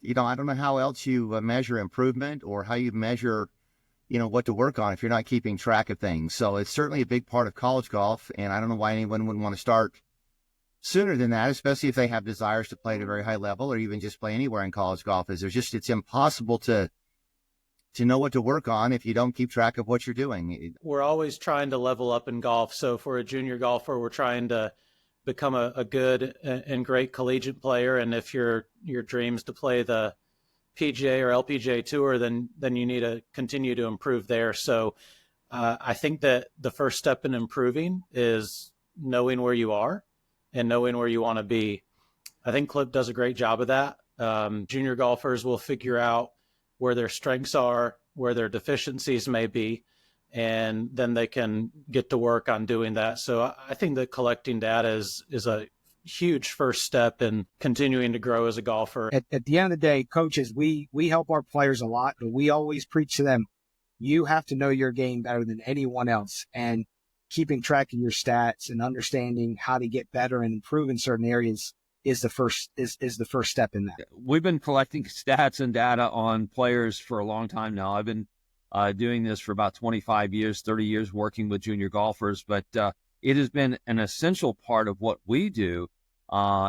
I don't know how else you measure improvement or how you measure, what to work on if you're not keeping track of things. So it's certainly a big part of college golf, and I don't know why anyone wouldn't want to start sooner than that, especially if they have desires to play at a very high level or even just play anywhere in college golf. It's impossible to know what to work on if you don't keep track of what you're doing. We're always trying to level up in golf. So for a junior golfer, we're trying to become a good and great collegiate player. And if your dream's to play the PGA or LPGA tour, then you need to continue to improve there. So I think that the first step in improving is knowing where you are and knowing where you want to be. I think Clip does a great job of that. Junior golfers will figure out where their strengths are, where their deficiencies may be, and then they can get to work on doing that. So I think that collecting data is a huge first step in continuing to grow as a golfer. At the end of the day, coaches, we help our players a lot, but we always preach to them, you have to know your game better than anyone else. And keeping track of your stats and understanding how to get better and improve in certain areas is the first step in that. We've been collecting stats and data on players for a long time now. I've been doing this for about 25 years, 30 years working with junior golfers, but it has been an essential part of what we do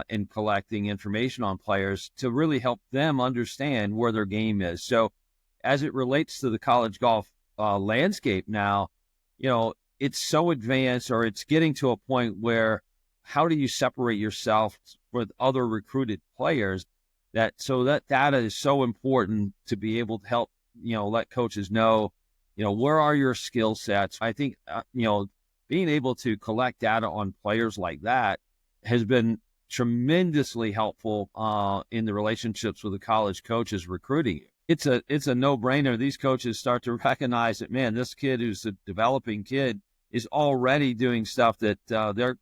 in collecting information on players to really help them understand where their game is. So as it relates to the college golf landscape now, it's so advanced, or it's getting to a point where how do you separate yourself with other recruited players? That data is so important to be able to help, let coaches know, where are your skill sets? I think, being able to collect data on players like that has been tremendously helpful in the relationships with the college coaches recruiting. It's a no-brainer. These coaches start to recognize that, man, this kid who's a developing kid is already doing stuff that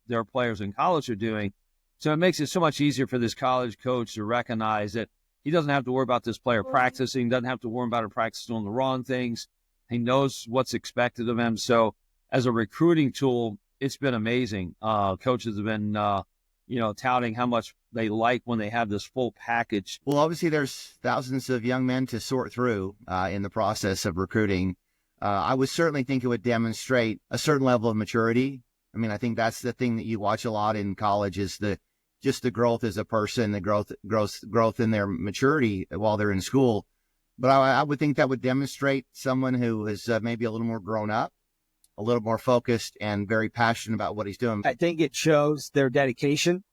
their players in college are doing. So it makes it so much easier for this college coach to recognize that he doesn't have to worry about this player practicing, doesn't have to worry about him practicing on the wrong things. He knows what's expected of him. So as a recruiting tool, it's been amazing. Coaches have been, touting how much they like when they have this full package. Well, obviously there's thousands of young men to sort through in the process of recruiting. I would certainly think it would demonstrate a certain level of maturity. I mean, I think that's the thing that you watch a lot in college is just the growth as a person, the growth in their maturity while they're in school. But I would think that would demonstrate someone who is maybe a little more grown up, a little more focused, and very passionate about what he's doing. I think it shows their dedication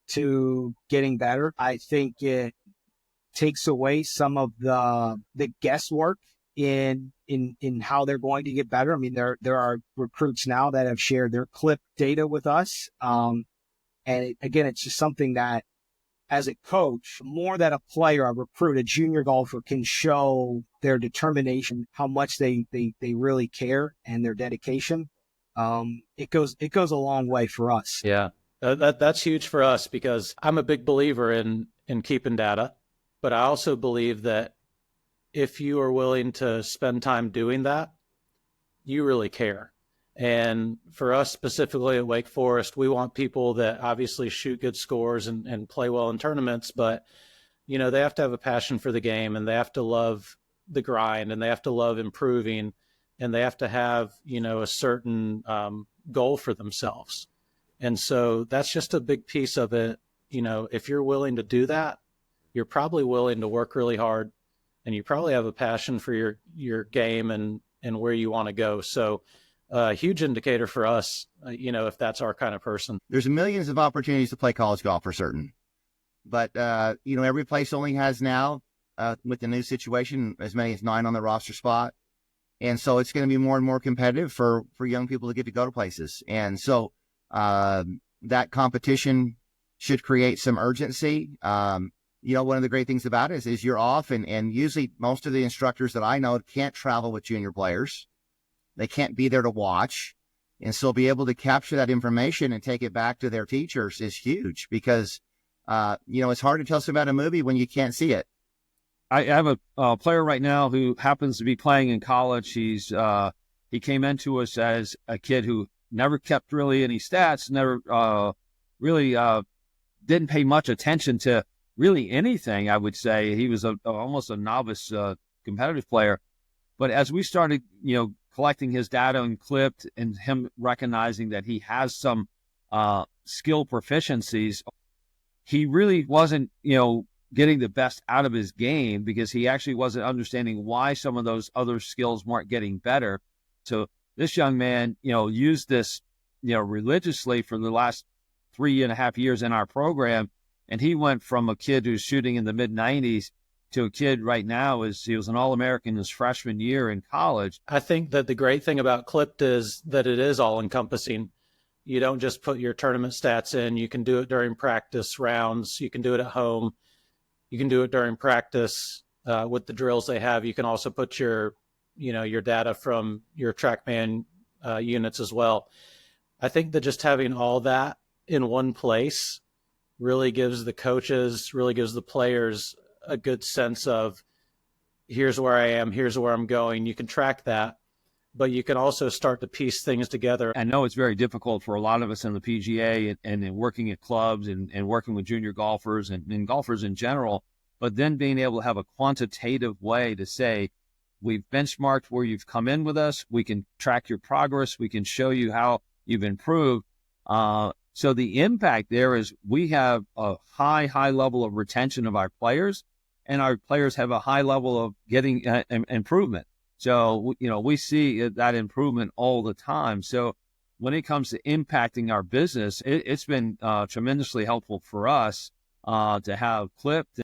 to getting better. I think it takes away some of the guesswork in how they're going to get better. I mean, there are recruits now that have shared their clip data with us. Again, it's just something that as a coach, more that a player, a recruit, a junior golfer can show their determination, how much they really care and their dedication. It goes a long way for us. Yeah, that's huge for us because I'm a big believer in keeping data, but I also believe that if you are willing to spend time doing that, you really care. And for us specifically at Wake Forest, we want people that obviously shoot good scores and play well in tournaments, but they have to have a passion for the game, and they have to love the grind, and they have to love improving, and they have to have, a certain goal for themselves. And so that's just a big piece of it. If you're willing to do that, you're probably willing to work really hard, and you probably have a passion for your game and where you want to go. So a huge indicator for us, if that's our kind of person. There's millions of opportunities to play college golf for certain. But, every place only has now, with the new situation, as many as 9 on the roster spot. And so it's going to be more and more competitive for young people to get to go to places. And so that competition should create some urgency. One of the great things about it is you're off, and usually most of the instructors that I know can't travel with junior players. They can't be there to watch. And so be able to capture that information and take it back to their teachers is huge because, it's hard to tell something about a movie when you can't see it. I have a player right now who happens to be playing in college. He came into us as a kid who never kept really any stats, never really didn't pay much attention to really anything. I would say he was almost a novice competitive player. But as we started, collecting his data and clipped, and him recognizing that he has some skill proficiencies, he really wasn't, getting the best out of his game, because he actually wasn't understanding why some of those other skills weren't getting better. So this young man, used this, religiously for the last 3.5 years in our program. And he went from a kid who's shooting in the mid 90s to a kid right now he was an All-American his freshman year in college. I think that the great thing about Clipped is that it is all encompassing. You don't just put your tournament stats in. You can do it during practice rounds. You can do it at home. You can do it during practice with the drills they have. You can also put your data from your TrackMan units as well. I think that just having all that in one place really gives the coaches, really gives the players a good sense of, here's where I am, here's where I'm going. You can track that, but you can also start to piece things together. I know it's very difficult for a lot of us in the PGA and in working at clubs and working with junior golfers and golfers in general, but then being able to have a quantitative way to say, we've benchmarked where you've come in with us, we can track your progress, we can show you how you've improved. So the impact there is we have a high level of retention of our players, and our players have a high level of getting improvement. So, we see that improvement all the time. So when it comes to impacting our business, it's been tremendously helpful for us to have Clipped